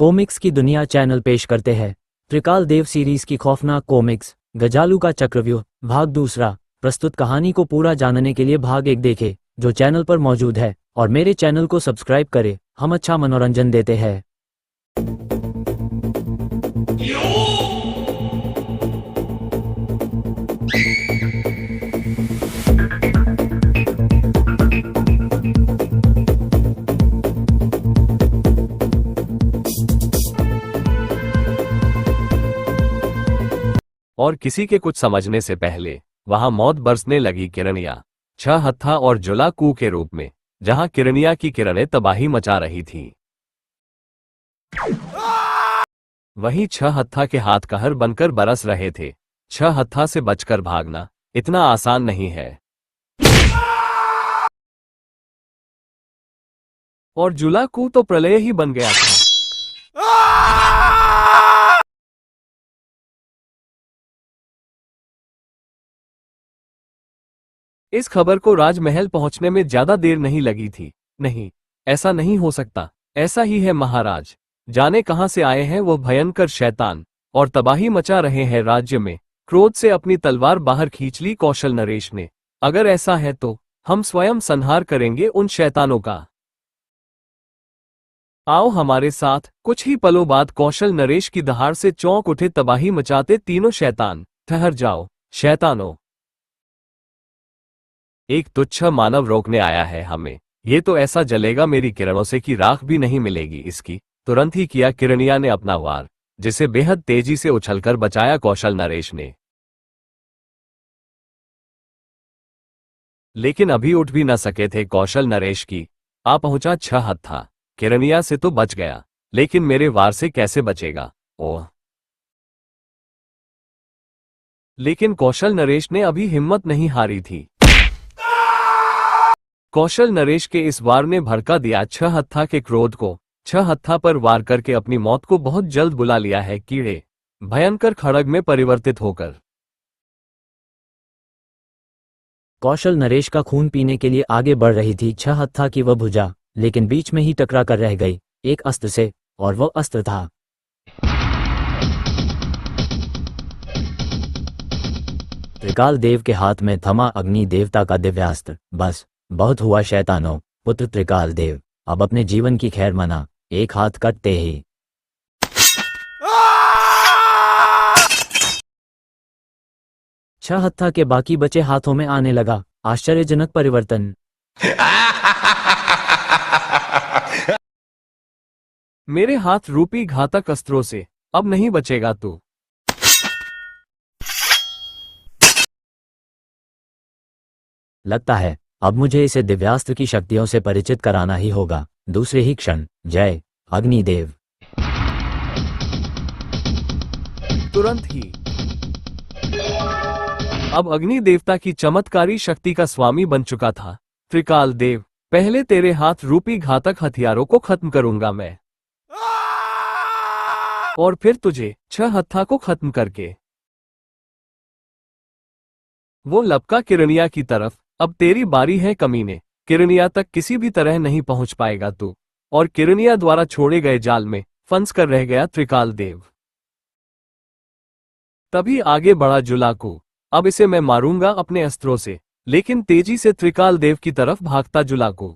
Comics की दुनिया channel पेश करते हैं त्रिकाल देव सीरीज की खौफनाक कॉमिक्स गजालू का चक्रव्यूह भाग दूसरा। प्रस्तुत कहानी को पूरा जानने के लिए भाग 1 देखें जो चैनल पर मौजूद है और मेरे चैनल को सब्सक्राइब करें। हम अच्छा मनोरंजन देते हैं। और किसी के कुछ समझने से पहले वहां मौत बरसने लगी। किरनिया छह हत्था और जुलाकू के रूप में, जहां किरनिया की किरणें तबाही मचा रही थी, वहीं छह हत्था के हाथ कहर बनकर बरस रहे थे। छह हत्था से बचकर भागना इतना आसान नहीं है, और जुलाकू तो प्रलय ही बन गया था। इस खबर को राजमहल पहुंचने में ज्यादा देर नहीं लगी थी। नहीं, ऐसा नहीं हो सकता, ऐसा ही है महाराज। जाने कहां से आए हैं वो भयंकर शैतान और तबाही मचा रहे हैं राज्य में। क्रोध से अपनी तलवार बाहर खींच ली कौशल नरेश ने। अगर ऐसा है तो हम स्वयं संहार करेंगे उन शैतानों का। आओ हमारे साथ। कुछ ही पलों बाद कौशल नरेश की दहाड़ से चौंक उठे तबाही मचाते तीनों शैतान। ठहर जाओ शैतानों, एक तुच्छ मानव रोकने आया है हमें। ये तो ऐसा जलेगा मेरी किरणों से कि राख भी नहीं मिलेगी इसकी। तुरंत ही किया किरनिया ने अपना वार, जिसे बेहद तेजी से उछलकर बचाया कौशल नरेश ने। लेकिन अभी उठ भी न सके थे कौशल नरेश की। आ पहुंचा छह हत्था। किरनिया से तो बच गया, लेकिन मेरे वार से कैसे बचेगा? ओह! लेकिन कौशल नरेश ने अभी हिम्मत नहीं हारी थी। कौशल नरेश के इस वार ने भड़का दिया छह हत्था के क्रोध को। छह हत्था पर वार करके अपनी मौत को बहुत जल्द बुला लिया है कीड़े, भयंकर खड़ग में परिवर्तित होकर। कौशल नरेश का खून पीने के लिए आगे बढ़ रही थी छह हत्था की वह भुजा, लेकिन बीच में ही टकरा कर रह गई एक अस्त्र से, और वह अस्त्र था त्रिकाल देव के हाथ में थमा अग्नि देवता का दिव्यास्त्र। बस बहुत हुआ शैतानों, पुत्र त्रिकाल देव, अब अपने जीवन की खैर मना। एक हाथ कटते ही छह हत्था के बाकी बचे हाथों में आने लगा आश्चर्यजनक परिवर्तन। मेरे हाथ रूपी घातक अस्त्रों से अब नहीं बचेगा तू। लगता है अब मुझे इसे दिव्यास्त्र की शक्तियों से परिचित कराना ही होगा। दूसरे ही क्षण जय अग्निदेव। तुरंत ही अब अग्नि देवता की चमत्कारी शक्ति का स्वामी बन चुका था त्रिकाल देव। पहले तेरे हाथ रूपी घातक हथियारों को खत्म करूंगा मैं, और फिर तुझे छह हत्था को खत्म करके वो लपका किरनिया की तरफ। अब तेरी बारी है कमीने। किरनिया तक किसी भी तरह नहीं पहुंच पाएगा तू। और किरनिया द्वारा छोड़े गए जाल में फंस कर रह गया त्रिकाल देव। तभी आगे बढ़ा जुलाकू। अब इसे मैं मारूंगा अपने अस्त्रों से। लेकिन तेजी से त्रिकाल देव की तरफ भागता जुलाकू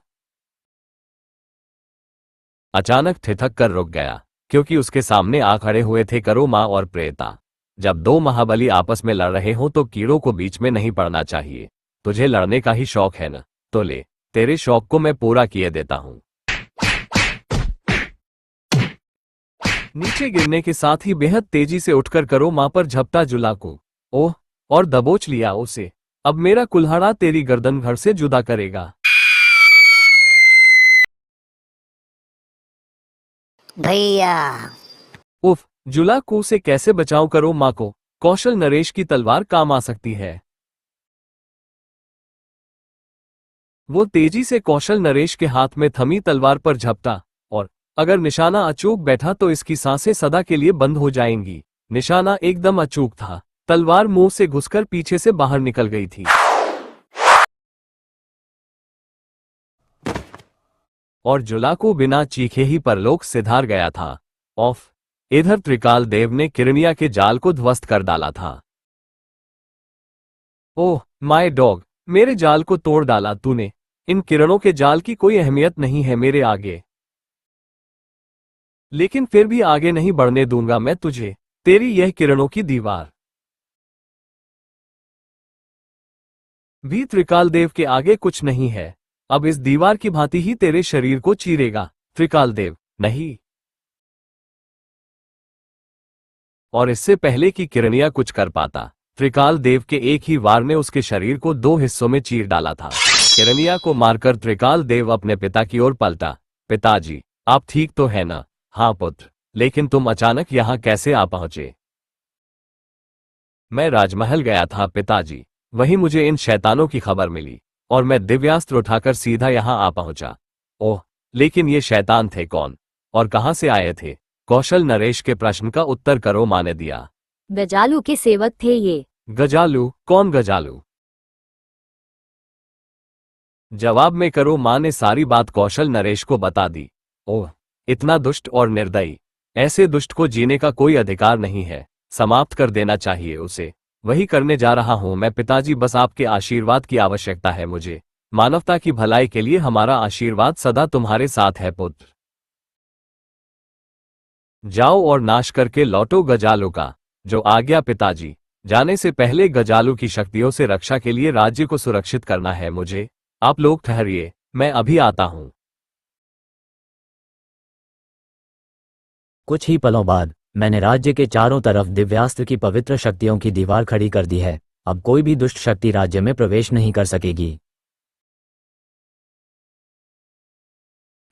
अचानक ठिठक कर रुक गया, क्योंकि उसके सामने आ खड़े हुए थे करोमा और प्रेता। जब दो महाबली आपस में लड़ रहे हों तो कीड़ों को बीच में नहीं पड़ना चाहिए। तुझे लड़ने का ही शौक है न, तो ले, तेरे शौक को मैं पूरा किए देता हूं। नीचे गिरने के साथ ही बेहद तेजी से उठकर करोमा पर झपटा जुलाकू। ओह! और दबोच लिया उसे। अब मेरा कुल्हाड़ा तेरी गर्दन घर से जुदा करेगा। भैया उफ! जुलाकू से कैसे बचाऊं करोमा को? कौशल नरेश की तलवार काम आ सकती है। वो तेजी से कौशल नरेश के हाथ में थमी तलवार पर झपटा, और अगर निशाना अचूक बैठा तो इसकी सांसें सदा के लिए बंद हो जाएंगी। निशाना एकदम अचूक था। तलवार मुंह से घुसकर पीछे से बाहर निकल गई थी, और जुलाकू बिना चीखे ही परलोक सिधार गया था। ऑफ। इधर त्रिकाल देव ने किरनिया के जाल को ध्वस्त कर डाला था। ओह माय डॉग, मेरे जाल को तोड़ डाला तूने। इन किरणों के जाल की कोई अहमियत नहीं है मेरे आगे, लेकिन फिर भी आगे नहीं बढ़ने दूंगा मैं तुझे, तेरी यह किरणों की दीवार भी त्रिकाल देव के आगे कुछ नहीं है। अब इस दीवार की भांति ही तेरे शरीर को चीरेगा त्रिकाल देव, नहीं। और इससे पहले कि किरनिया कुछ कर पाता, त्रिकाल देव के एक ही वार ने उसके शरीर को 2 हिस्सों में चीर डाला था। किरनिया को मारकर त्रिकाल देव अपने पिता की ओर पलटा। पिताजी, आप ठीक तो है ना? हाँ पुत्र, लेकिन तुम अचानक यहां कैसे आ पहुंचे? मैं राजमहल गया था पिताजी, वहीं मुझे इन शैतानों की खबर मिली और मैं दिव्यास्त्र उठाकर सीधा यहां आ पहुंचा। ओह, लेकिन ये शैतान थे कौन और कहां से आए थे? कौशल नरेश के प्रश्न का उत्तर करो मां ने दिया। गजालू के सेवक थे ये। गजालू? कौन गजालू? जवाब में करो मां ने सारी बात कौशल नरेश को बता दी। ओह, इतना दुष्ट और निर्दयी, ऐसे दुष्ट को जीने का कोई अधिकार नहीं है, समाप्त कर देना चाहिए उसे। वही करने जा रहा हूं मैं पिताजी, बस आपके आशीर्वाद की आवश्यकता है मुझे। मानवता की भलाई के लिए हमारा आशीर्वाद सदा तुम्हारे साथ है पुत्र। जाओ और नाश करके लौटो गजालू का। जो आज्ञा पिताजी। जाने से पहले गजालू की शक्तियों से रक्षा के लिए राज्य को सुरक्षित करना है मुझे। आप लोग ठहरिए, मैं अभी आता हूं। कुछ ही पलों बाद मैंने राज्य के चारों तरफ दिव्यास्त्र की पवित्र शक्तियों की दीवार खड़ी कर दी है। अब कोई भी दुष्ट शक्ति राज्य में प्रवेश नहीं कर सकेगी।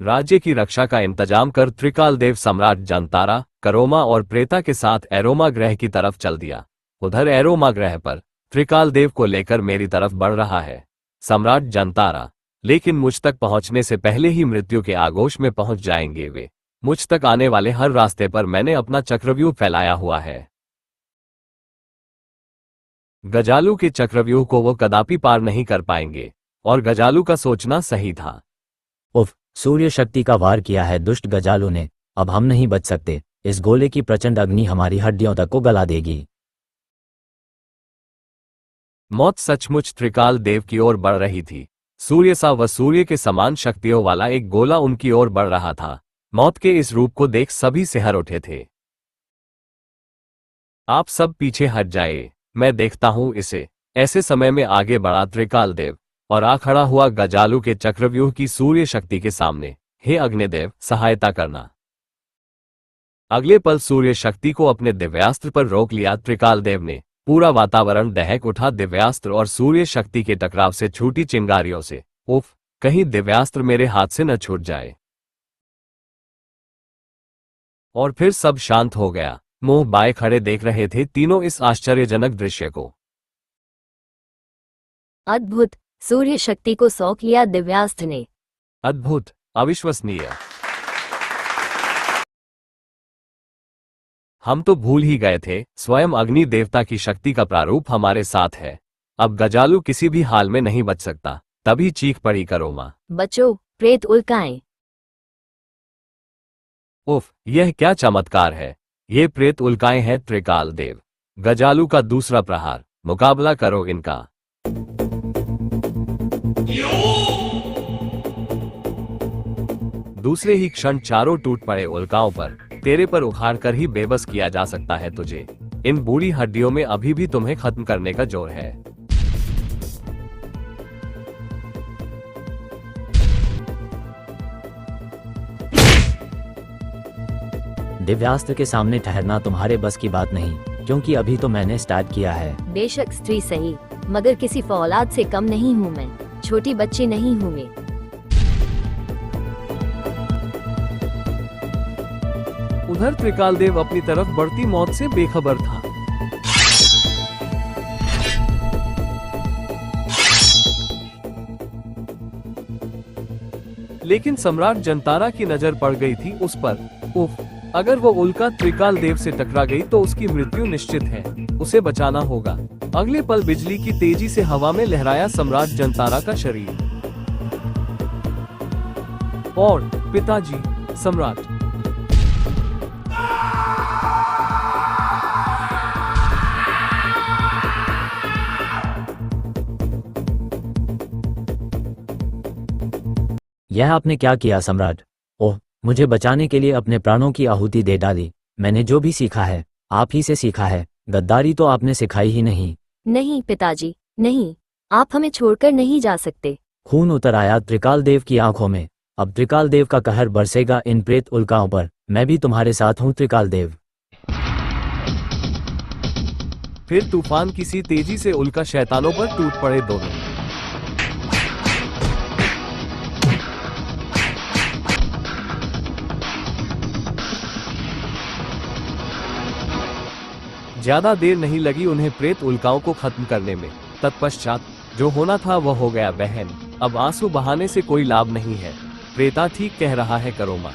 राज्य की रक्षा का इंतजाम कर त्रिकाल देव सम्राट जंतारा, करोमा और प्रेता के साथ एरोमा ग्रह की तरफ चल दिया। उधर एरोमा ग्रह पर त्रिकाल देव को लेकर मेरी तरफ बढ़ रहा है सम्राट जंतारा, लेकिन मुझ तक पहुंचने से पहले ही मृत्यु के आगोश में पहुंच जाएंगे वे। मुझ तक आने वाले हर रास्ते पर मैंने अपना चक्रव्यूह फैलाया हुआ है। गजालू के चक्रव्यूह को वो कदापि पार नहीं कर पाएंगे, और गजालू का सोचना सही था। उफ, सूर्य शक्ति का वार किया है दुष्ट गजालू ने। अब हम नहीं बच सकते। इस गोले की प्रचंड अग्नि हमारी हड्डियों तक को गला देगी। मौत सचमुच त्रिकाल देव की ओर बढ़ रही थी। सूर्य सा व सूर्य के समान शक्तियों वाला एक गोला उनकी ओर बढ़ रहा था। मौत के इस रूप को देख सभी सिहर उठे थे। आप सब पीछे हट जाए, मैं देखता हूं इसे। ऐसे समय में आगे बढ़ा त्रिकाल देव और आ खड़ा हुआ गजालू के चक्रव्यूह की सूर्य शक्ति के सामने। हे अग्निदेव, सहायता करना। अगले पल सूर्य शक्ति को अपने दिव्यास्त्र पर रोक लिया त्रिकाल देव ने। पूरा वातावरण दहक उठा दिव्यास्त्र और सूर्य शक्ति के टकराव से छूटी चिंगारियों से। उफ, कहीं दिव्यास्त्र मेरे हाथ से न छूट जाए। और फिर सब शांत हो गया। मुंह बाए खड़े देख रहे थे तीनों इस आश्चर्यजनक दृश्य को। अद्भुत, सूर्य शक्ति को सौंप लिया दिव्यास्त्र ने। अद्भुत, अविश्वसनीय। हम तो भूल ही गए थे, स्वयं अग्नि देवता की शक्ति का प्रारूप हमारे साथ है। अब गजालू किसी भी हाल में नहीं बच सकता। तभी चीख पड़ी करोमा। बचो, प्रेत उल्काएं। उफ, यह क्या चमत्कार है। ये प्रेत उल्काएं हैं त्रिकाल देव। गजालू का दूसरा प्रहार, मुकाबला करो इनका। दूसरे ही क्षण चारों टूट पड़े उल्काओं पर। तेरे पर उखाड़ कर ही बेबस किया जा सकता है तुझे। इन बूढ़ी हड्डियों में अभी भी तुम्हें खत्म करने का जोर है। दिव्यास्त्र के सामने ठहरना तुम्हारे बस की बात नहीं, क्योंकि अभी तो मैंने स्टार्ट किया है। बेशक स्त्री सही, मगर किसी फौलाद से कम नहीं हूँ मैं। छोटी बच्ची नहीं हूँ मैं। उधर त्रिकाल देव अपनी तरफ बढ़ती मौत से बेखबर था। लेकिन सम्राट जंतारा की नजर पड़ गई थी उस पर। उफ, अगर वो उल्का त्रिकाल देव से टकरा गई तो उसकी मृत्यु निश्चित है। उसे बचाना होगा। अगले पल बिजली की तेजी से हवा में लहराया सम्राट जंतारा का शरीर। और पिताजी, सम्राट यह आपने क्या किया सम्राट? ओह, मुझे बचाने के लिए अपने प्राणों की आहुति दे डाली। मैंने जो भी सीखा है आप ही से सीखा है, गद्दारी तो आपने सिखाई ही नहीं। नहीं पिताजी, नहीं, आप हमें छोड़कर नहीं जा सकते। खून उतर आया त्रिकाल देव की आंखों में। अब त्रिकाल देव का कहर बरसेगा इन प्रेत उल्काओं पर। मैं भी तुम्हारे साथ हूँ त्रिकाल देव। फिर तूफान किसी तेजी से उल्का शैतानों पर टूट पड़े दोनों। ज्यादा देर नहीं लगी उन्हें प्रेत उल्काओं को खत्म करने में। तत्पश्चात जो होना था वह हो गया बहन। अब आंसू बहाने से कोई लाभ नहीं है। प्रेता ठीक कह रहा है करोमा।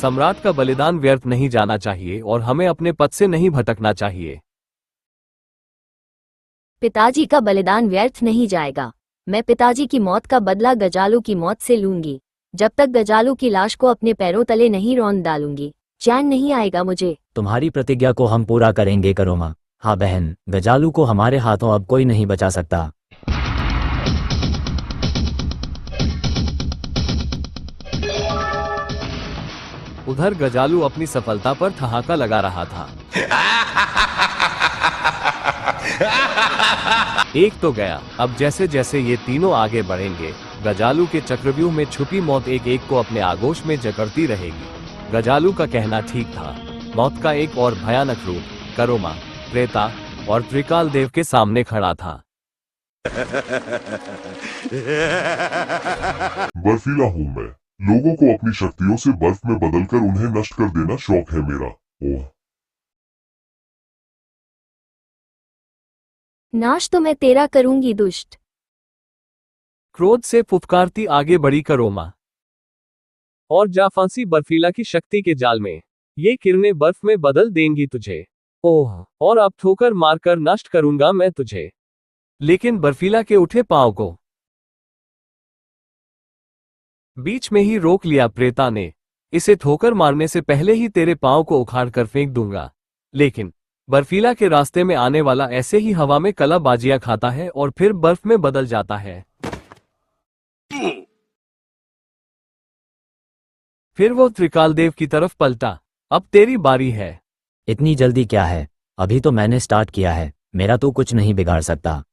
सम्राट का बलिदान व्यर्थ नहीं जाना चाहिए और हमें अपने पद से नहीं भटकना चाहिए। पिताजी का बलिदान व्यर्थ नहीं जाएगा। मैं पिताजी की मौत का बदला गजालू की मौत से लूंगी। जब तक गजालू की लाश को अपने पैरों तले नहीं रौंद डालूंगी, चैन नहीं आएगा मुझे। तुम्हारी प्रतिज्ञा को हम पूरा करेंगे करोमा। हाँ बहन, गजालू को हमारे हाथों अब कोई नहीं बचा सकता। उधर गजालू अपनी सफलता पर ठहाका लगा रहा था। एक तो गया। अब जैसे जैसे ये तीनों आगे बढ़ेंगे, गजालू के चक्रव्यूह में छुपी मौत एक एक को अपने आगोश में जकड़ती रहेगी। गजालू का कहना ठीक था। मौत का एक और भयानक रूप करोमा, प्रेता और त्रिकाल देव के सामने खड़ा था। बर्फीला हूँ मैं। लोगों को अपनी शक्तियों से बर्फ में बदलकर उन्हें नष्ट कर देना शौक है मेरा। ओह, नाश तो मैं तेरा करूंगी दुष्ट। क्रोध से फुफकारती आगे बढ़ी करोमा और जा फांसी बर्फीला की शक्ति के जाल में। ये किरणें बर्फ में बदल देंगी तुझे। ओह, और अब ठोकर मारकर नष्ट करूंगा मैं तुझे। लेकिन बर्फीला के उठे पांव को बीच में ही रोक लिया प्रेता ने। इसे ठोकर मारने से पहले ही तेरे पांव को उखाड़ कर फेंक दूंगा। लेकिन बर्फीला के रास्ते में आने वाला ऐसे ही हवा में कलाबाजियां खाता है और फिर बर्फ में बदल जाता है। फिर वो त्रिकाल देव की तरफ पलटा। अब तेरी बारी है। इतनी जल्दी क्या है? अभी तो मैंने स्टार्ट किया है। मेरा तो कुछ नहीं बिगाड़ सकता।